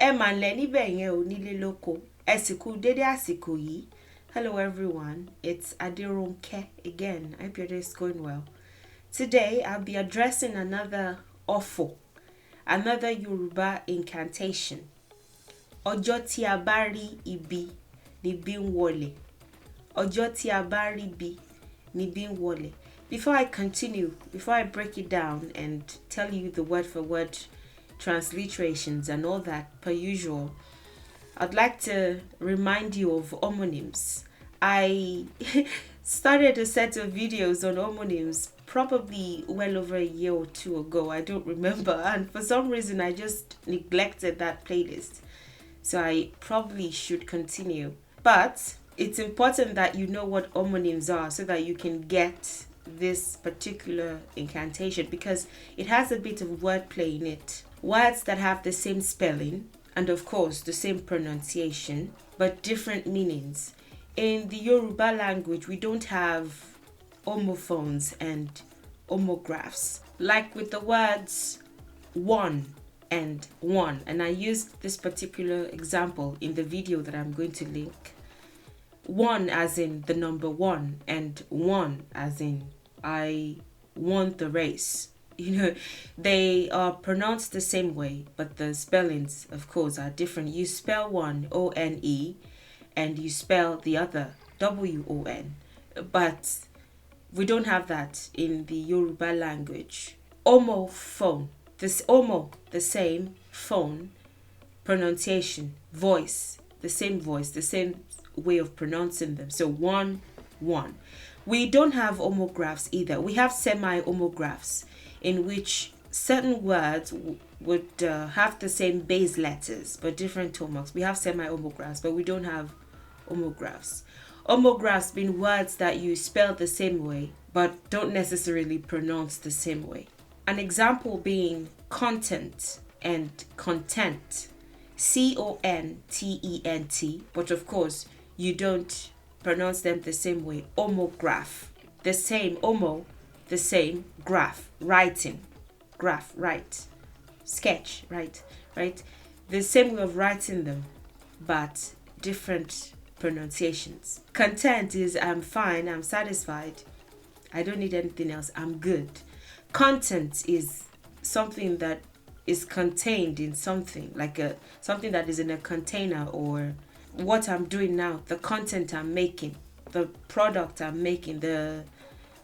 Hello everyone, it's Adirunke again. I hope your day is going well. Today I'll be addressing another ofo, another Yoruba incantation. Ọjọ́ tí a bá rí ibi níbí ń wole. Ọjọ́ tí a bá rí ibi níbí ń wole. Before I continue, before I break it down and tell you the word for word transliterations and all that per usual, I'd like to remind you of homonyms. I started a set of videos on homonyms probably well over a year or two ago. I don't remember, and for some reason I just neglected that playlist. So I probably should continue. But it's important that you know what homonyms are so that you can get this particular incantation, because it has a bit of wordplay in it. Words that have the same spelling and of course the same pronunciation but different meanings. In the Yoruba language, we don't have homophones and homographs. Like with the words one and one. And I used this particular example in the video that I'm going to link. One as in the number one, and one as in I won the race. They are pronounced the same way, but the spellings, of course, are different. You spell one O-N-E and you spell the other W-O-N. But we don't have that in the Yoruba language. Homophone. This homo, the same, phone, pronunciation, voice, the same way of pronouncing them. So one. We don't have homographs either. We have semi-homographs in which certain words would have the same base letters but different tone marks. We have semi-homographs, but we don't have homographs. Homographs being words that you spell the same way but don't necessarily pronounce the same way. An example being content and content. C-O-N-T-E-N-T, but of course you don't pronounce them the same way. Homograph, the same. Homo, the same. Graph, writing. Graph, write. Sketch, right? The same way of writing them, but different pronunciations. Content is I'm fine, I'm satisfied, I don't need anything else, I'm good. Content is something that is contained in something, like something that is in a container, or what I'm doing now, the content I'm making, the product I'm making, the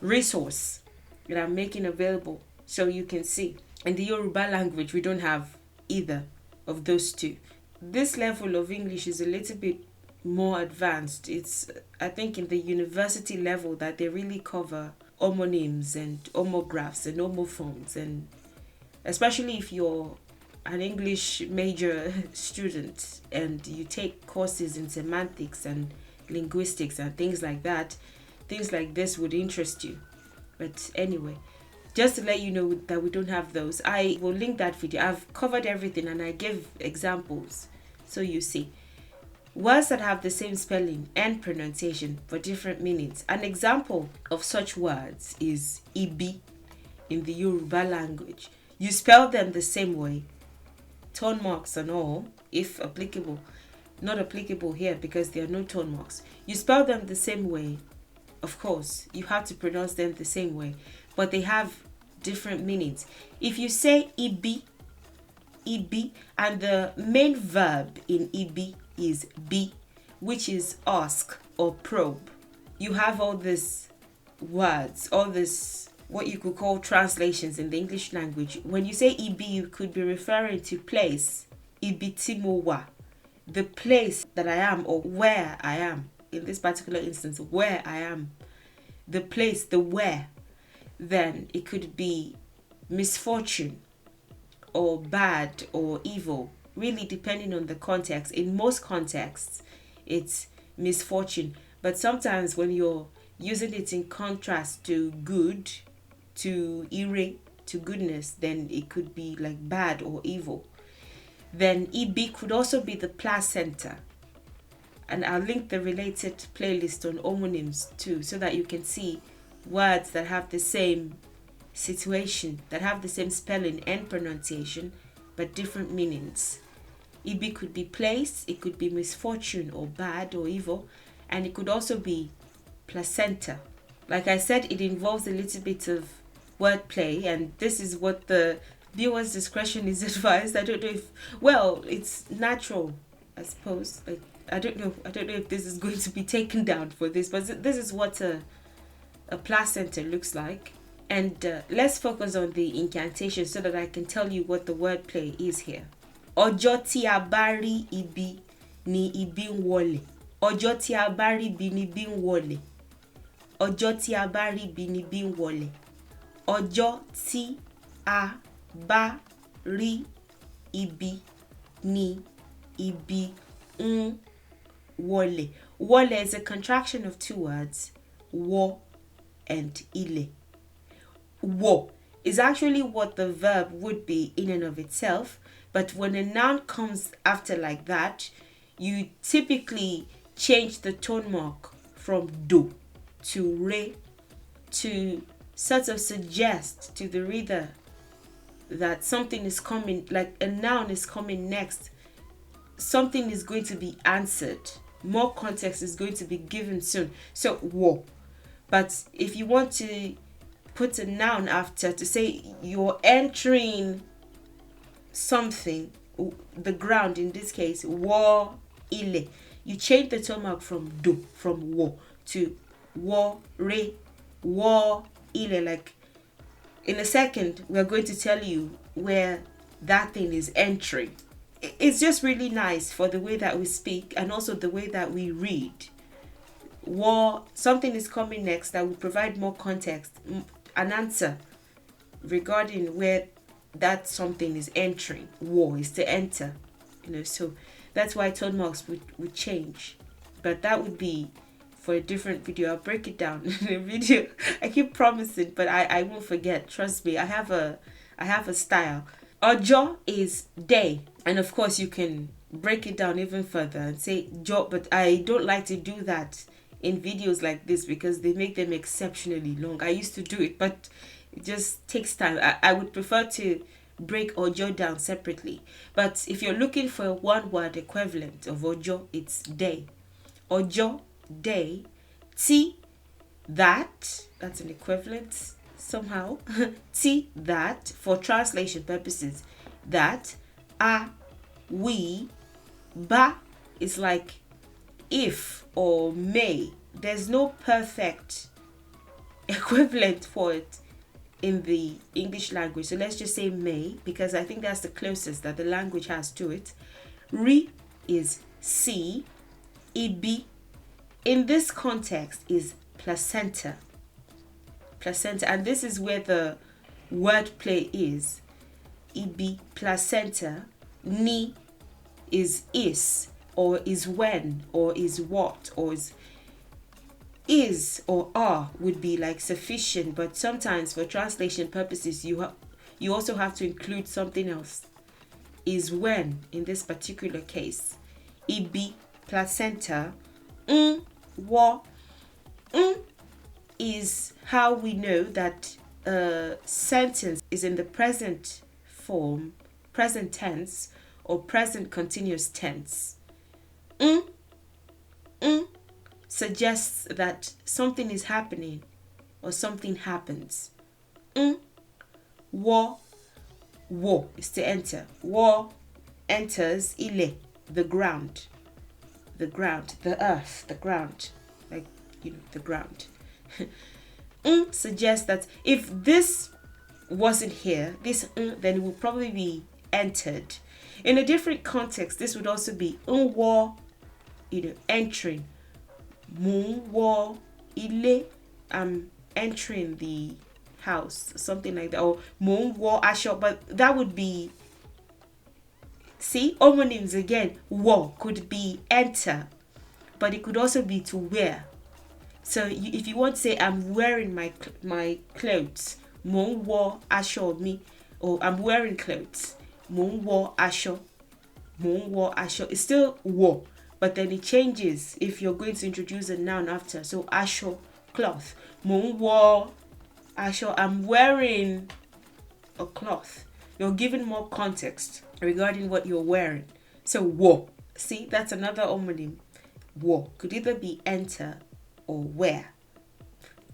resource that I'm making available so you can see. In the Yoruba language, we don't have either of those two. This level of English is a little bit more advanced. It's, I think, in the university level that they really cover homonyms and homographs and homophones, and especially if you're an English major student and you take courses in semantics and linguistics and things like that, things like this would interest you. But anyway, just to let you know that we don't have those, I will link that video. I've covered everything and I give examples so you see. Words that have the same spelling and pronunciation but different meanings. An example of such words is ibi in the Yoruba language. You spell them the same way, tone marks and all, if applicable. Not applicable here because there are no tone marks. You spell them the same way. Of course, you have to pronounce them the same way, but they have different meanings. If you say ibi, and the main verb in ibi is be, which is ask or probe, you have all these words, all this what you could call translations in the English language. When you say ibi, you could be referring to place, ibi tí mo wà, the place that I am, or where I am. In this particular instance, where I am, the place, the where. Then it could be misfortune or bad or evil, really depending on the context. In most contexts, it's misfortune, but sometimes when you're using it in contrast to good, to ire, to goodness, then it could be like bad or evil. Then EB could also be the placenta, and I'll link the related playlist on homonyms too, so that you can see words that have the same situation, that have the same spelling and pronunciation but different meanings. Ibi could be place, it could be misfortune or bad or evil, and it could also be placenta. Like I said, it involves a little bit of wordplay, and this is what the viewer's discretion is advised. I don't know if, well, it's natural, I suppose. Like, I don't know if this is going to be taken down for this, but this is what a placenta looks like. And let's focus on the incantation so that I can tell you what the wordplay is here. Ọjọ́ tí a bá rí ibi ni ibi ń wọlé. Ọjọ́ tí a bá rí ibi ni ibi ń wọlé. Ọjọ́ tí a bá rí ibi ni ibi ń wọlé. Ọjọ́ tí a bá rí ibi ni ibi ń wọlé. Wole is a contraction of two words, wo and ile. Wo is actually what the verb would be in and of itself, but when a noun comes after like that, you typically change the tone mark from do to re to sort of suggest to the reader that something is coming, like a noun is coming next. Something is going to be answered. More context is going to be given soon. So, wo. But if you want to put a noun after to say you're entering something, the ground in this case, wo ile, you change the tone mark from do, from wo, to wo re, wo ile. Like in a second, we're going to tell you where that thing is entering. It's just really nice for the way that we speak and also the way that we read. Wo, something is coming next that will provide more context, an answer regarding where that something is entering. Wo is to enter, so that's why tone marks would change. But that would be for a different video. I'll break it down in a video. I keep promising, but I won't forget. Trust me, I have a style. Ojo is day, and of course you can break it down even further and say jo, but I don't like to do that in videos like this because they make them exceptionally long. I used to do it, but it just takes time. I would prefer to break ojo down separately. But if you're looking for a one-word equivalent of ojo, it's day. Ojo, day. Ti, that's an equivalent somehow. Ti, that, for translation purposes. That. A, we. Ba is like if or may. There's no perfect equivalent for it in the English language. So let's just say may, because I think that's the closest that the language has to it. Ri is see. Ibi, in this context, is placenta. Placenta, and this is where the wordplay is. Ibi, placenta. Ni is or is when or is what or is or are would be like sufficient, but sometimes for translation purposes you also have to include something else. Is when in this particular case. Ibi, placenta. Wo. Is how we know that a sentence is in the present form, present tense, or present continuous tense. Suggests that something is happening or something happens. Wo is to enter. Wo enters. Ile, the ground. The ground, the earth, the ground. Like, the ground. Suggests that if this wasn't here, this then it would probably be entered. In a different context, this would also be wo, entering. Mu wo ile, I'm entering the house, something like that. Or mu wo asho, but that would be, see, homonyms again. Wo could be enter, but it could also be to wear. So if you want to say I'm wearing my clothes, mo wo asho mi, or I'm wearing clothes, mo wo asho, it's still wo, but then it changes if you're going to introduce a noun after. So asho, cloth, mo wo asho, I'm wearing a cloth. You're giving more context regarding what you're wearing. So wo. See, that's another homonym. Wo could either be enter or where.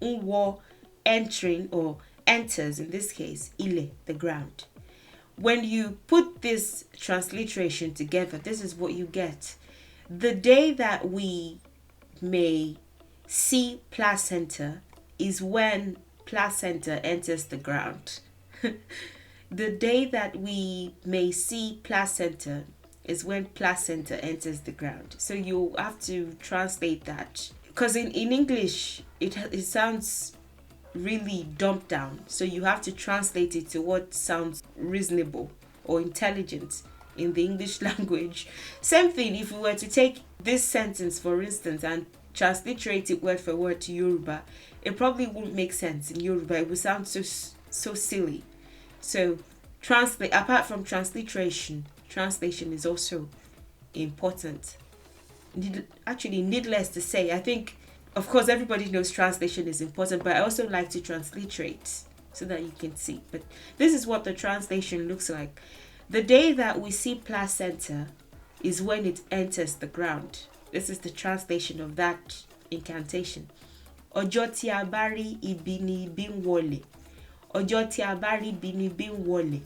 Wo entering or enters, in this case, ile, the ground. When you put this transliteration together, this is what you get. The day that we may see placenta is when placenta enters the ground. The day that we may see placenta is when placenta enters the ground. So you have to translate that. Because in English, it sounds really dumbed down. So you have to translate it to what sounds reasonable or intelligent in the English language. Same thing if we were to take this sentence, for instance, and transliterate it word for word to Yoruba, it probably wouldn't make sense in Yoruba. It would sound so silly. So apart from transliteration, translation is also important. Needless to say, I think, of course, everybody knows translation is important, but I also like to transliterate so that you can see. But this is what the translation looks like. The day that we see placenta is when it enters the ground. This is the translation of that incantation. Ọjọ́ tí a bá rí ibi ni ibi ń wọlé. Ọjọ́ tí a bá rí ibi ni ibi ń wọlé.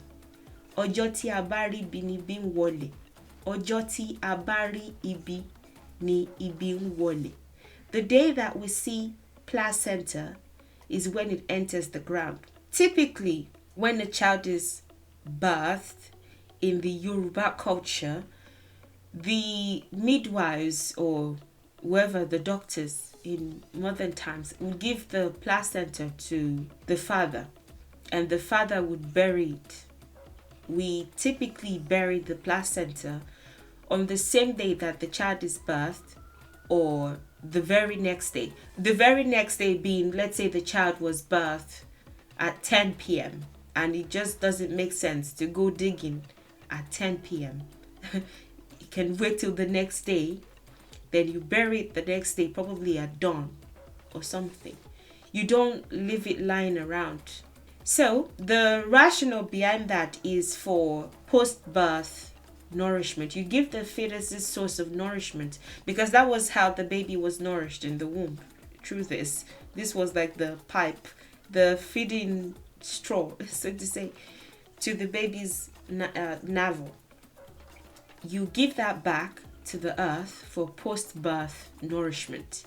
Ọjọ́ tí a bá rí ibi ni ibi ń wọlé. Ọjọ́ tí a bá rí ibi ni ibi ń wọlé. The day that we see placenta is when it enters the ground. Typically, when a child is birthed in the Yoruba culture, the midwives or whoever, the doctors in modern times, would give the placenta to the father, and the father would bury it. We typically bury the placenta on the same day that the child is birthed or the very next day. The very next day being, let's say the child was birthed at 10 p.m. and it just doesn't make sense to go digging at 10 p.m. You can wait till the next day, then you bury it the next day, probably at dawn or something. You don't leave it lying around. So the rationale behind that is for post-birth nourishment. You give the fetus this source of nourishment because that was how the baby was nourished in the womb. Through this was like the pipe, the feeding straw, so to say, to the baby's navel. You give that back to the earth for post-birth nourishment.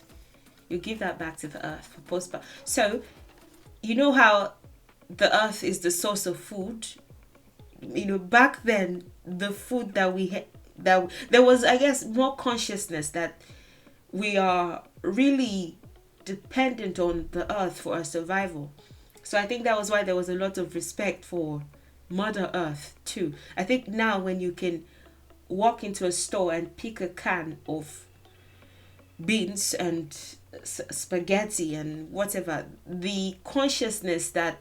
You give that back to the earth for post-birth. So you know how the earth is the source of food. Back then, the food that we had, that there was, I guess, more consciousness that we are really dependent on the earth for our survival. So I think that was why there was a lot of respect for Mother Earth too. I think now when you can walk into a store and pick a can of beans and spaghetti and whatever, the consciousness that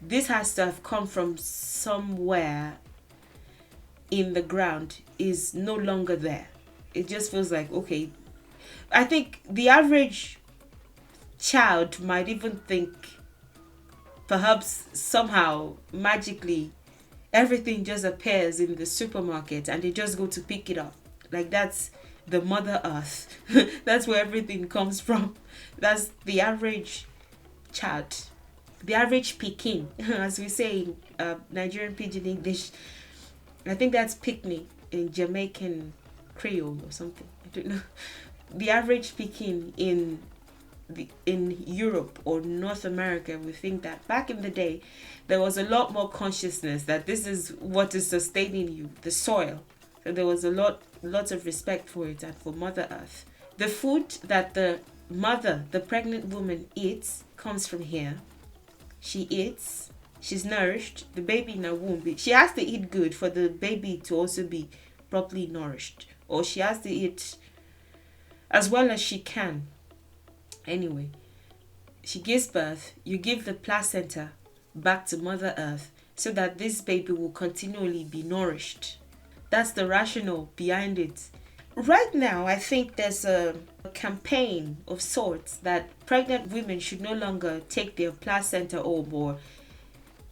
this has to have come from somewhere in the ground is no longer there. It just feels like, okay, I think the average child might even think perhaps somehow magically everything just appears in the supermarket and they just go to pick it up. Like that's the Mother Earth. That's where everything comes from. That's the average child. The average Pekin, as we say in Nigerian Pidgin English. I think that's picnic in Jamaican Creole or something. I don't know. The average Pekin in Europe or North America would think that back in the day, there was a lot more consciousness that this is what is sustaining you, the soil. So there was lots of respect for it and for Mother Earth. The food that the mother, the pregnant woman eats comes from here. She eats, she's nourished, the baby in her womb. She has to eat good for the baby to also be properly nourished. Or she has to eat as well as she can. Anyway, she gives birth, you give the placenta back to Mother Earth so that this baby will continually be nourished. That's the rationale behind it. Right now, I think there's a campaign of sorts that pregnant women should no longer take their placenta home or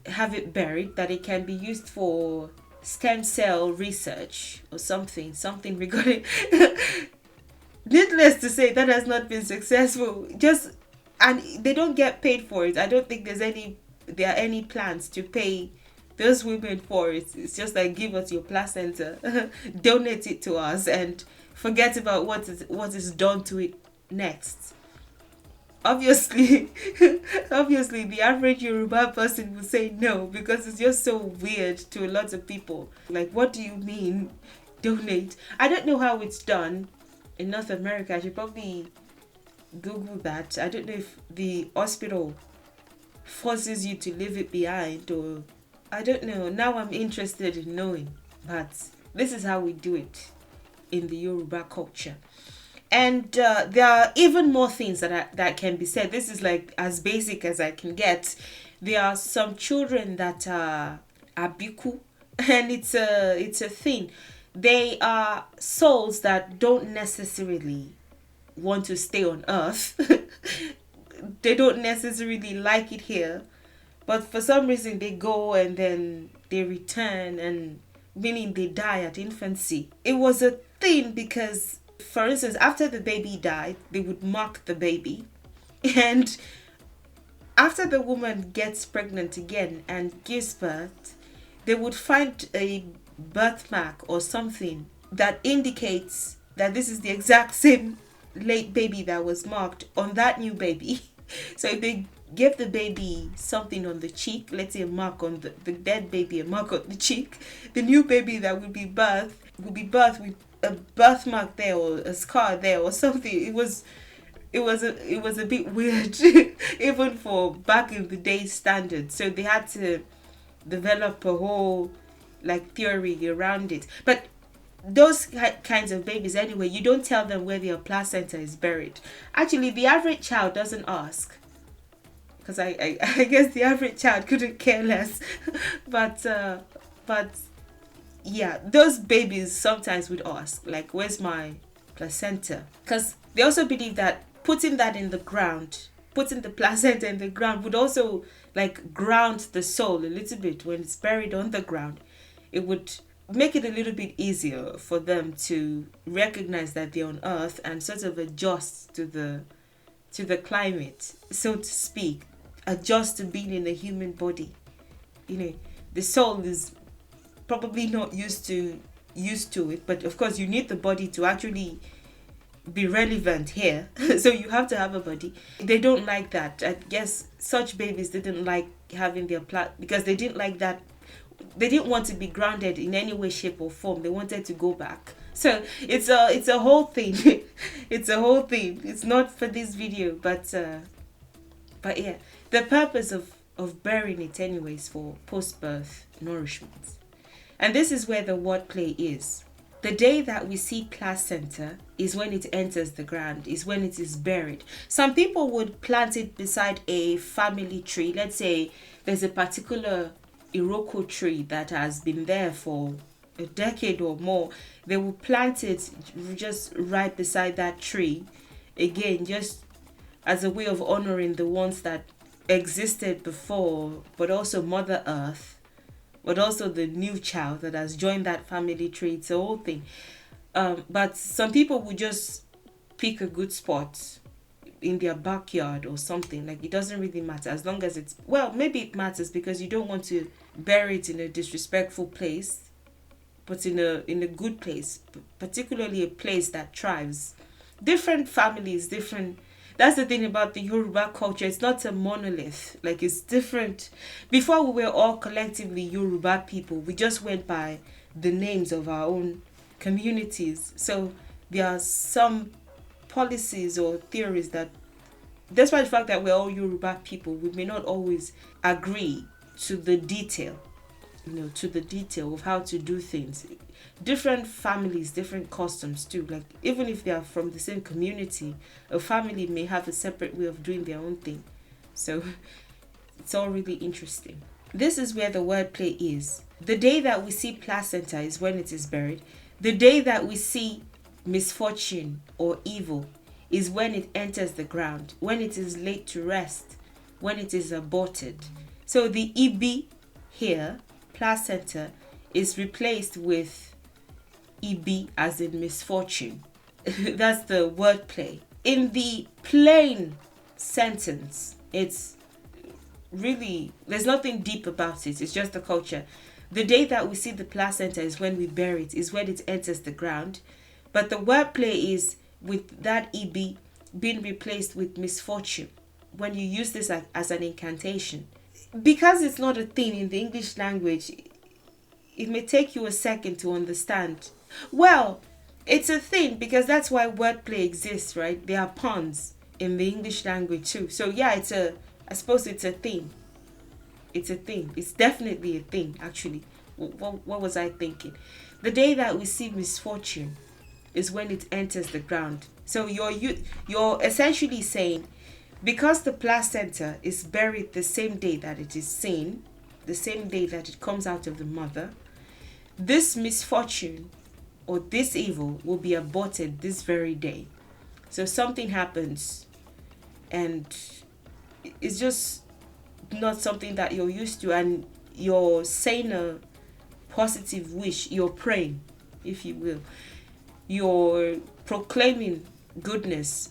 have it buried, that it can be used for stem cell research or something regarding. Needless to say, that has not been successful. And they don't get paid for it. I don't think there are any plans to pay those women for it. It's just like, give us your placenta, donate it to us, and forget about what is done to it next. Obviously, obviously, the average Yoruba person will say no, because it's just so weird to a lot of people. Like, what do you mean, donate? I don't know how it's done in North America. I should probably Google that. I don't know if the hospital forces you to leave it behind, or I don't know. Now I'm interested in knowing, but this is how we do it in the Yoruba culture. And there are even more things that can be said. This is like as basic as I can get. There are some children that are abiku, and it's a thing. They are souls that don't necessarily want to stay on earth. They don't necessarily like it here, but for some reason they go and then they return, and meaning they die at infancy. It was a thing because, for instance, after the baby died, they would mark the baby, and after the woman gets pregnant again and gives birth, they would find a birthmark or something that indicates that this is the exact same late baby that was marked on that new baby. So if they give the baby something on the cheek, let's say a mark on the dead baby, a mark on the cheek, the new baby that will be birthed with a birthmark there or a scar there or something. It was a bit weird, even for back in the day standards. So they had to develop a whole like theory around it. But those kinds of babies, anyway, you don't tell them where their placenta is buried. Actually, the average child doesn't ask, because I guess the average child couldn't care less. but yeah, those babies sometimes would ask, like, where's my placenta? Because they also believe that putting that in the ground, putting the placenta in the ground, would also like ground the soul a little bit. When it's buried on the ground, it would make it a little bit easier for them to recognize that they're on earth and sort of adjust to the climate, so to speak, adjust to being in a human body. You know, the soul is probably not used to it, but of course you need the body to actually be relevant here. So you have to have a body. They don't like that. I guess such babies didn't like having their because they didn't like that. They didn't want to be grounded in any way, shape or form. They wanted to go back. So it's a whole thing. It's a whole thing. It's not for this video, but yeah, the purpose of burying it anyways for post-birth nourishment. And this is where the wordplay is. The day that we see placenta is when it enters the ground, is when it is buried. Some people would plant it beside a family tree. Let's say there's a particular Iroko tree that has been there for a decade or more. They will plant it just right beside that tree. Again, just as a way of honoring the ones that existed before, but also Mother Earth, but also the new child that has joined that family tree. It's a whole thing. But some people would just pick a good spot in their backyard or something. Like, it doesn't really matter as long as it's, well, maybe it matters because you don't want to bury it in a disrespectful place, but in a good place, particularly a place that thrives. Different families, different. That's the thing about the Yoruba culture. It's not a monolith. Like, it's different. Before, we were all collectively Yoruba people. We just went by the names of our own communities. So there are some policies or theories that, despite the fact that we're all Yoruba people, we may not always agree to the detail, to the detail of how to do things. Different families, different customs too. Like, even if they are from the same community, a family may have a separate way of doing their own thing. So it's all really interesting. This is where the wordplay is. The day that we see placenta is when it is buried. The day that we see misfortune or evil is when it enters the ground, when it is laid to rest, when it is aborted. So the ibi here, placenta, is replaced with ibi as in misfortune. That's the wordplay. In the plain sentence, it's really, there's nothing deep about it. It's just the culture. The day that we see the placenta is when we bury it, is when it enters the ground. But the wordplay is with that EB being replaced with misfortune when you use this as an incantation. Because it's not a thing in the English language, it may take you a second to understand. Well, it's a thing because that's why wordplay exists, right? There are puns in the English language too. So yeah, I suppose it's a thing. It's a thing. It's definitely a thing, actually. What was I thinking? The day that we see misfortune is when it enters the ground. So you're essentially saying, because the placenta is buried the same day that it is seen, the same day that it comes out of the mother, this misfortune or this evil will be aborted this very day. So something happens and it's just not something that you're used to, and you're saying a positive wish, you're praying, if you will, you're proclaiming goodness.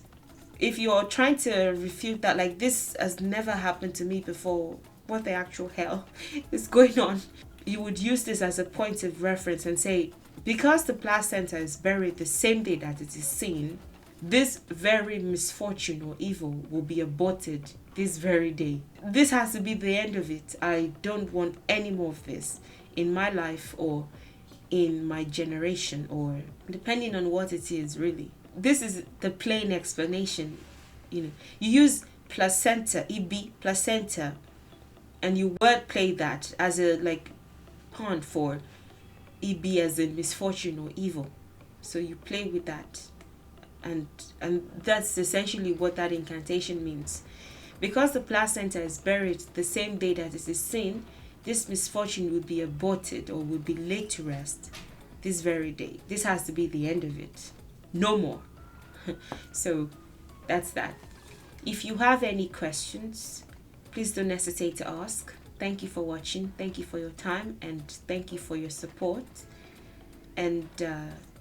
If you're trying to refute that, like, this has never happened to me before, what the actual hell is going on, you would use this as a point of reference and say, because the placenta is buried the same day that it is seen, this very misfortune or evil will be aborted this very day. This has to be the end of it. I don't want any more of this in my life or in my generation, or depending on what it is, really. This is the plain explanation. You use placenta, EB, placenta, and you wordplay that as a pun for EB as in misfortune or evil. So you play with that. And that's essentially what that incantation means. Because the placenta is buried the same day that it is seen, this misfortune will be aborted or will be laid to rest this very day. This has to be the end of it. No more. So that's that. If you have any questions, please don't hesitate to ask. Thank you for watching. Thank you for your time, and thank you for your support. And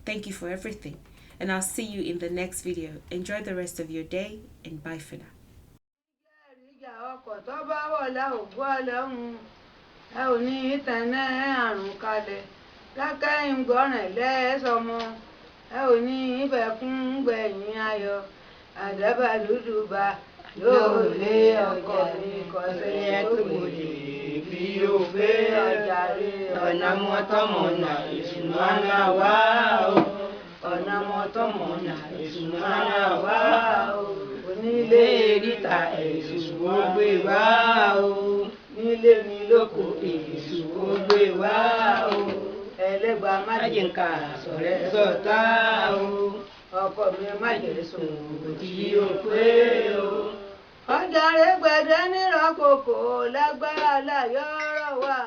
thank you for everything. And I'll see you in the next video. Enjoy the rest of your day, and bye for now. Ọ̀nà mọ́tọ́mọ́nà ìsúnmọ́nà wá o, onílé ríta èṣù ó gbé wá o, nílé mi lóko èṣù ó gbé wá o, ẹlẹ́gbàá májèǹkà sọ̀rẹ́ sọ̀tá o, ọkọ mi májèsùn òtí ó pé o. Ọ̀dàrẹ́ gbẹ̀dẹ́ nírọ̀kòkò lágbára láyọ̀rọ̀ wá.